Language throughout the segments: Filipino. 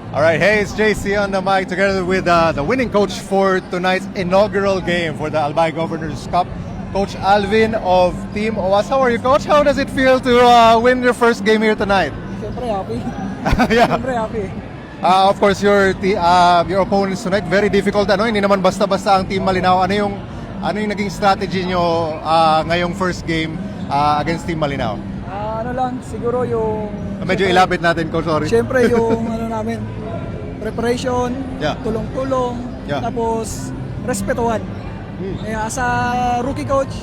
All right, hey, it's JC on the mic together with the winning coach for tonight's inaugural game for the Albay Governors Cup, Coach Alvin of Team OWAS. How are you, Coach? How does it feel to win your first game here tonight? Siyempre happy. Yeah. Siyempre happy. Of course, your opponents tonight very difficult. Hindi naman basta-basta ang Team Malinaw. Ano yung naging strategy nyo ngayong first game against Team Malinaw? Ano lang, siguro yung... Medyo ilapit natin, Coach. Sorry. Siyempre yung namin, preparation, Yeah. tulong-tulong, Yeah. tapos respetuhan. As a rookie coach,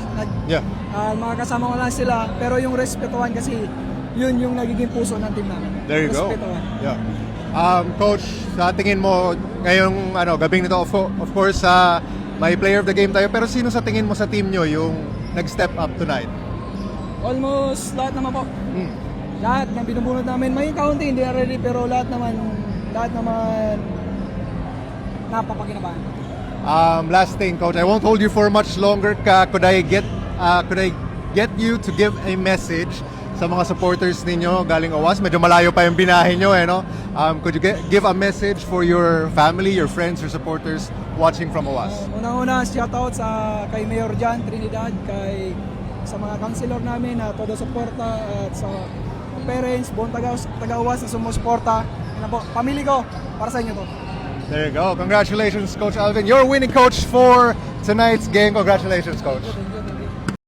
Yeah. mga kasama ko lang sila, pero yung respetuhan kasi yun yung nagiging puso ng team namin. There you go. Respetuhan. Yeah. Coach, sa tingin mo ngayong gabing nito, of course, may player of the game tayo, pero sino sa tingin mo sa team nyo yung nag-step up tonight? Almost lahat naman po. Lahat ng binubunod namin, may kaunti, hindi already, pero lahat naman napapakinabahan. Last thing, Coach, I won't hold you for much longer. Could I get you to give a message sa mga supporters ninyo galing OWAS? Medyo malayo pa yung binahe nyo, no? Could you give a message for your family, your friends, your supporters watching from OWAS? Unang-una, shoutout kay Mayor Jan Trinidad, sa mga councilor namin na todo suporta, at sa parents, buong taga-OWAS na sumusuporta. Yan po, pamilya ko, para sa inyo to. There you go. Congratulations, Coach Alvin. You're winning coach for tonight's game. Congratulations, Coach.